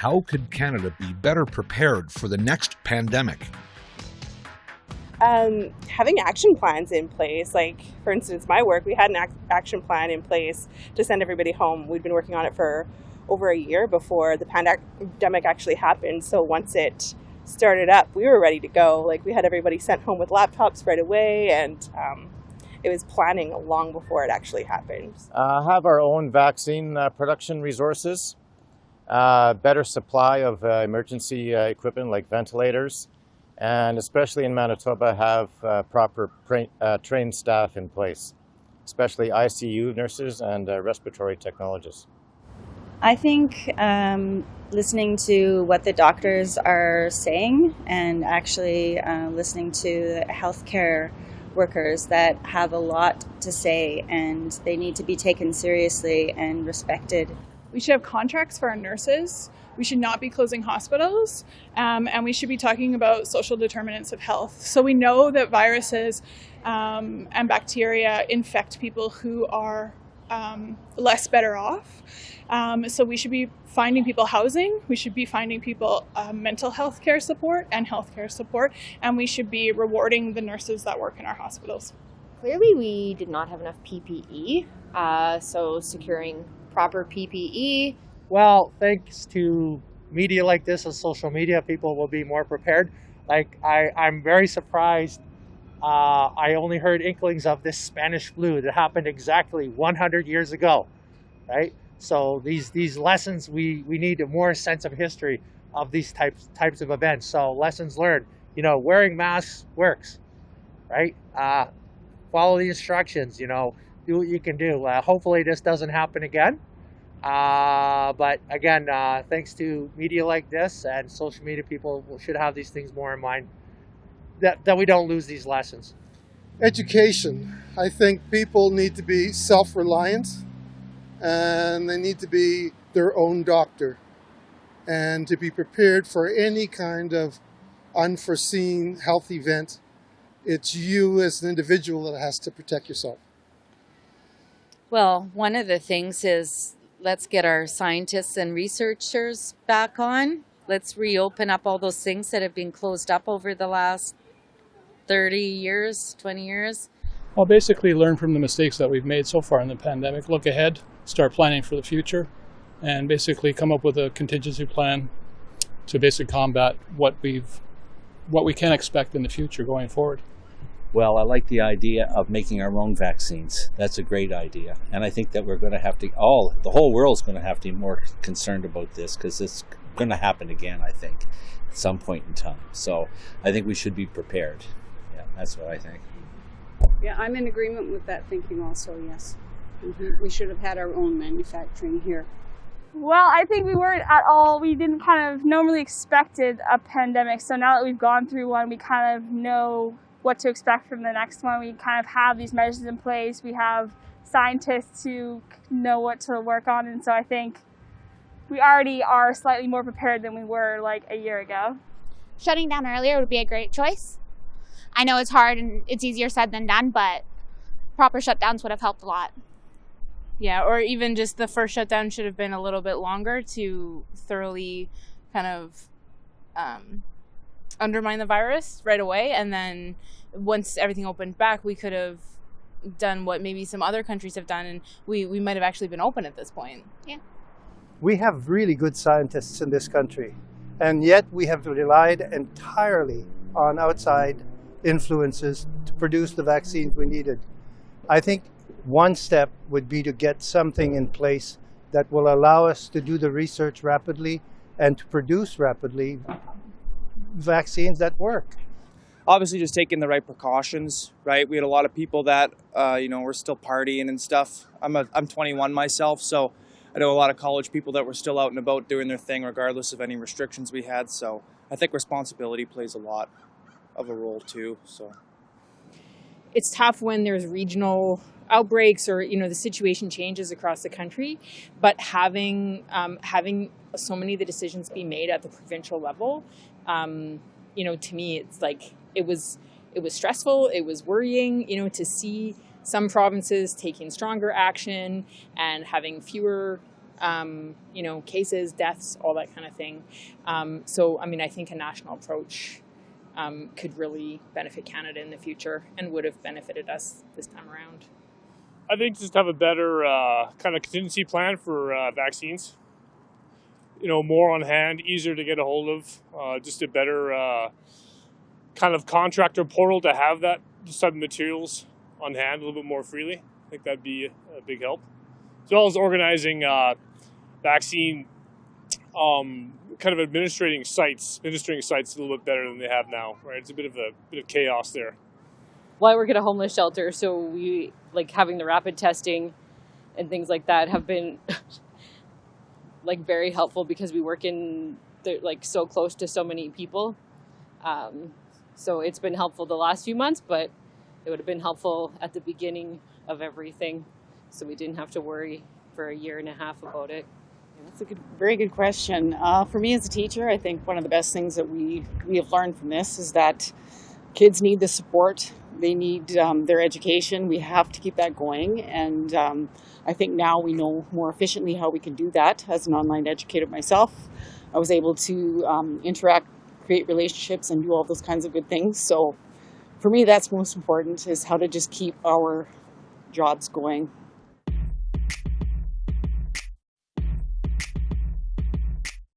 how could Canada be better prepared for the next pandemic? Having action plans in place, like for instance, my work, we had an action plan in place to send everybody home. We'd been working on it for over a year before the pandemic actually happened. So once it started up, we were ready to go. Like we had everybody sent home with laptops right away, and it was planning long before it actually happened. Have our own vaccine production resources, better supply of emergency equipment like ventilators, and especially in Manitoba have proper trained staff in place, especially ICU nurses and respiratory technologists. I think listening to what the doctors are saying and actually listening to healthcare workers that have a lot to say, and they need to be taken seriously and respected. We should have contracts for our nurses. We should not be closing hospitals, and we should be talking about social determinants of health. So we know that viruses and bacteria infect people who are less better off. So we should be finding people housing, we should be finding people mental health care support and healthcare support, and we should be rewarding the nurses that work in our hospitals. Clearly we did not have enough PPE, so securing proper PPE. Well, thanks to media like this and social media, people will be more prepared. Like I'm very surprised. I only heard inklings of this Spanish flu that happened exactly 100 years ago, right? So these lessons, we need a more sense of history of these types of events. So lessons learned, wearing masks works, right? Follow the instructions, do what you can do. Hopefully this doesn't happen again. But again, thanks to media like this and social media, people should have these things more in mind, that we don't lose these lessons. Education. I think people need to be self-reliant, and they need to be their own doctor, and to be prepared for any kind of unforeseen health event. It's you as an individual that has to protect yourself. Well, one of the things is let's get our scientists and researchers back on. Let's reopen up all those things that have been closed up over the last 30 years, 20 years. Well, basically learn from the mistakes that we've made so far in the pandemic, look ahead, start planning for the future, and basically come up with a contingency plan to basically combat what we can expect in the future going forward. Well, I like the idea of making our own vaccines. That's a great idea. And I think that we're going to have to, the whole world's going to have to be more concerned about this, because it's going to happen again, I think, at some point in time. So I think we should be prepared. Yeah, that's what I think. Yeah, I'm in agreement with that thinking also, yes. We should have had our own manufacturing here. Well, I think we weren't at all, we didn't kind of normally expected a pandemic. So now that we've gone through one, we kind of know what to expect from the next one. We kind of have these measures in place. We have scientists who know what to work on. And so I think we already are slightly more prepared than we were like a year ago. Shutting down earlier would be a great choice. I know it's hard and it's easier said than done, but proper shutdowns would have helped a lot. Yeah, or even just the first shutdown should have been a little bit longer to thoroughly kind of undermine the virus right away. And then once everything opened back, we could have done what maybe some other countries have done, and we might have actually been open at this point. Yeah. We have really good scientists in this country, and yet we have relied entirely on outside influences to produce the vaccines we needed. I think one step would be to get something in place that will allow us to do the research rapidly and to produce rapidly vaccines that work. Obviously just taking the right precautions, right? We had a lot of people that, were still partying and stuff. I'm 21 myself, so I know a lot of college people that were still out and about doing their thing regardless of any restrictions we had. So I think responsibility plays a lot of a role too. So it's tough when there's regional outbreaks or the situation changes across the country, but having so many of the decisions be made at the provincial level, to me it's like it was stressful, it was worrying, to see some provinces taking stronger action and having fewer cases, deaths, all that kind of thing. So, I mean, I think a national approach could really benefit Canada in the future and would have benefited us this time around. I think just have a better kind of contingency plan for vaccines. More on hand, easier to get a hold of, just a better kind of contractor portal to have that type of materials on hand a little bit more freely. I think that'd be a big help. As well as organizing vaccine, kind of administering sites a little bit better than they have now, right? It's a bit of chaos there. Well, I work at a homeless shelter, so we like having the rapid testing and things like that have been like very helpful because we work in like so close to so many people. So it's been helpful the last few months, but it would have been helpful at the beginning of everything, so we didn't have to worry for a year and a half about it. That's a very good question. For me as a teacher, I think one of the best things that we have learned from this is that kids need the support. They need their education. We have to keep that going. And I think now we know more efficiently how we can do that. As an online educator myself, I was able to interact, create relationships, and do all those kinds of good things. So for me, that's most important, is how to just keep our jobs going.